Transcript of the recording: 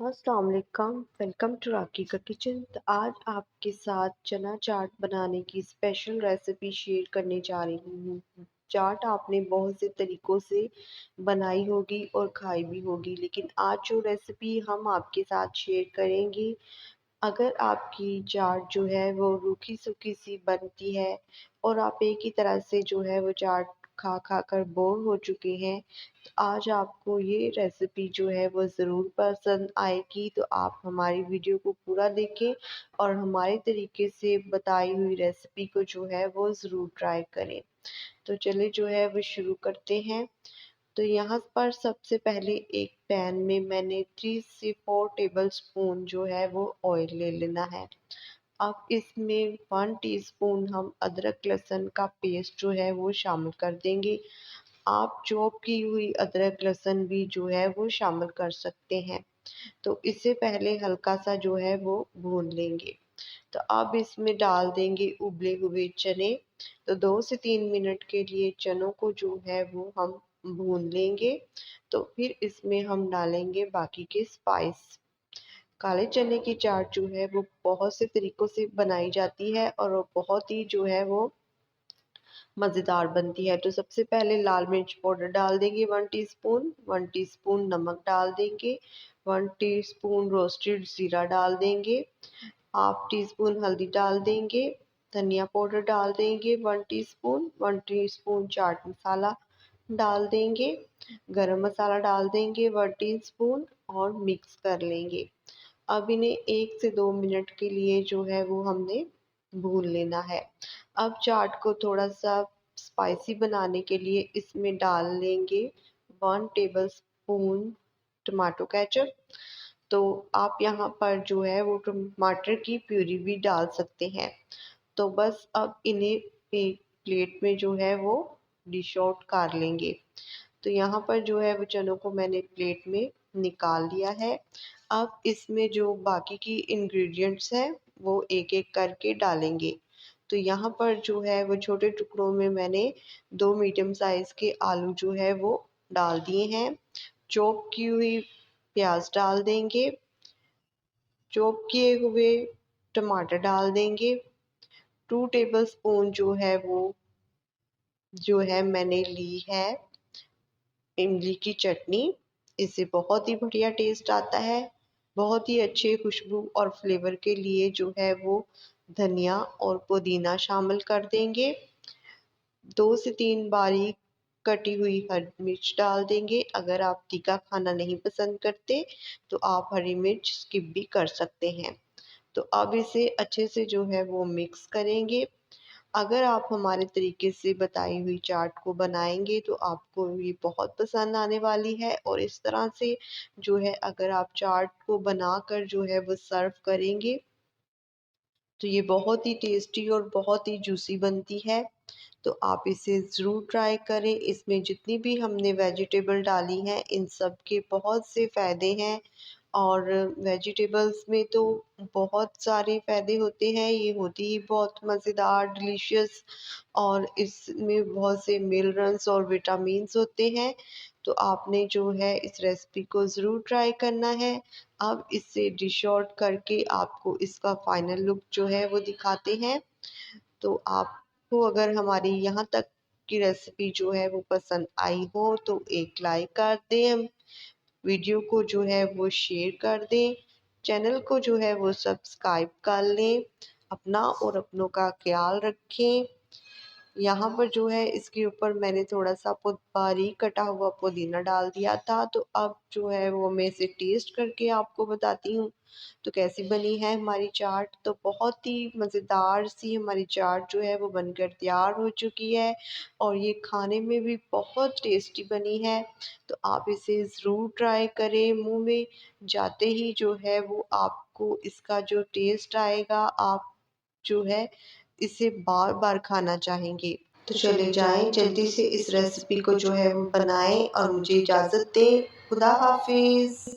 अस्सलाम वालेकुम, welcome to राकी का किचन। तो आज आपके साथ चना चाट बनाने की स्पेशल रेसिपी शेयर करने जा रही हूँ। चाट आपने बहुत से तरीक़ों से बनाई होगी और खाई भी होगी, लेकिन आज जो रेसिपी हम आपके साथ शेयर करेंगे, अगर आपकी चाट जो है वो रूखी-सूखी सी बनती है और आप एक ही तरह से जो है वो चाट खा-खा कर बोर हो चुके हैं, तो आज आपको ये रेसिपी जो है वो ज़रूर पसंद आएगी। तो आप हमारी वीडियो को पूरा देखें और हमारे तरीके से बताई हुई रेसिपी को जो है वो ज़रूर ट्राई करें। तो चलिए जो है वो शुरू करते हैं। तो यहाँ पर सबसे पहले एक पैन में मैंने 3 से 4 टेबलस्पून जो है वो ऑयल ले लेना है। अब इसमें 1 टीस्पून हम अदरक लहसुन का पेस्ट जो है वो शामिल कर देंगे। आप चॉप की हुई अदरक लहसुन भी जो है वो शामिल कर सकते हैं। तो इससे पहले हल्का सा जो है वो भून लेंगे। तो अब इसमें डाल देंगे उबले हुए चने। तो 2 से 3 मिनट के लिए चनों को जो है वो हम भून लेंगे। तो फिर इसमें हम डालेंगे बाकी के स्पाइस। काले चने की चाट जो है वो बहुत से तरीक़ों से बनाई जाती है और वो बहुत ही जो है वो मज़ेदार बनती है। तो सबसे पहले लाल मिर्च पाउडर डाल देंगे 1 टीस्पून, 1 टीस्पून नमक डाल देंगे, 1 टीस्पून रोस्टेड ज़ीरा डाल देंगे, हाफ टीस्पून हल्दी डाल देंगे, धनिया पाउडर डाल देंगे 1 टीस्पून, 1 टीस्पून चाट मसाला डाल देंगे, गरम मसाला डाल देंगे 1 टीस्पून और मिक्स कर लेंगे। अब इन्हें 1 से 2 मिनट के लिए जो है वो हमने भून लेना है। अब चाट को थोड़ा-सा स्पाइसी बनाने के लिए इसमें डाल लेंगे 1 टेबलस्पून टमाटो केचअप। तो आप यहाँ पर जो है वो टमाटर की प्यूरी भी डाल सकते हैं। तो बस अब इन्हें एक प्लेट में जो है वो डिश आउट कर लेंगे। तो यहाँ पर जो है वो चनों को मैंने प्लेट में निकाल लिया है। अब इसमें जो बाकी की इंग्रेडिएंट्स हैं वो एक-एक करके डालेंगे। तो यहाँ पर जो है वो छोटे टुकड़ों में मैंने 2 मीडियम साइज़ के आलू जो है वो डाल दिए हैं। चॉप की हुई प्याज़ डाल देंगे। चॉप किए हुए टमाटर डाल देंगे। 2 टेबलस्पून जो है मैंने ली है इमली की चटनी। इससे बहुत ही बढ़िया टेस्ट आता है। बहुत ही अच्छे खुशबू और फ्लेवर के लिए जो है वो धनिया और पुदीना शामिल कर देंगे। 2 से 3 बारीक कटी हुई हरी मिर्च डाल देंगे। अगर आप तीखा खाना नहीं पसंद करते तो आप हरी मिर्च स्किप भी कर सकते हैं। तो अब इसे अच्छे से जो है वो मिक्स करेंगे। अगर आप हमारे तरीके से बताई हुई चाट को बनाएँगे तो आपको ये बहुत पसंद आने वाली है और इस तरह से जो है अगर आप चाट को बनाकर जो है वो सर्व करेंगे, तो ये बहुत ही टेस्टी और बहुत ही जूसी बनती है। तो आप इसे ज़रूर ट्राई करें। इसमें जितनी भी हमने वेजिटेबल डाली हैं, इन सब के बहुत से फ़ायदे हैं और वेजिटेबल्स में तो बहुत सारे फ़ायदे होते हैं। ये होती ही बहुत मज़ेदार, डिलीशियस और इसमें बहुत से मिनरल्स और विटामिन्स होते हैं। तो आपने जो है इस रेसिपी को ज़रूर ट्राई करना है। अब इसे डिश आउट करके आपको इसका फाइनल लुक जो है वो दिखाते हैं। तो आपको अगर हमारी यहाँ तक की रेसिपी जो है वो पसंद आई हो तो एक लाइक कर दें, वीडियो को जो है वो शेयर कर दें, चैनल को जो है वो सब्सक्राइब कर लें। अपना और अपनों का ख्याल रखें। यहाँ पर जो है इसके ऊपर मैंने थोड़ा-सा बारीक कटा हुआ पुदीना डाल दिया था। तो अब जो है वो मैं इसे टेस्ट करके आपको बताती हूँ, तो कैसी बनी है हमारी चाट। तो बहुत ही मज़ेदार सी हमारी चाट जो है वो बनकर तैयार हो चुकी है और ये खाने में भी बहुत टेस्टी बनी है। तो आप इसे ज़रूर ट्राई करें। मुँह में जाते ही जो है वो आपको इसका जो टेस्ट आएगा, आप जो है इसे बार-बार खाना चाहेंगे। तो चले जाएँ जल्दी से इस रेसिपी को जो है वो बनाएँ और मुझे इजाज़त दें। खुदा हाफ़िज़।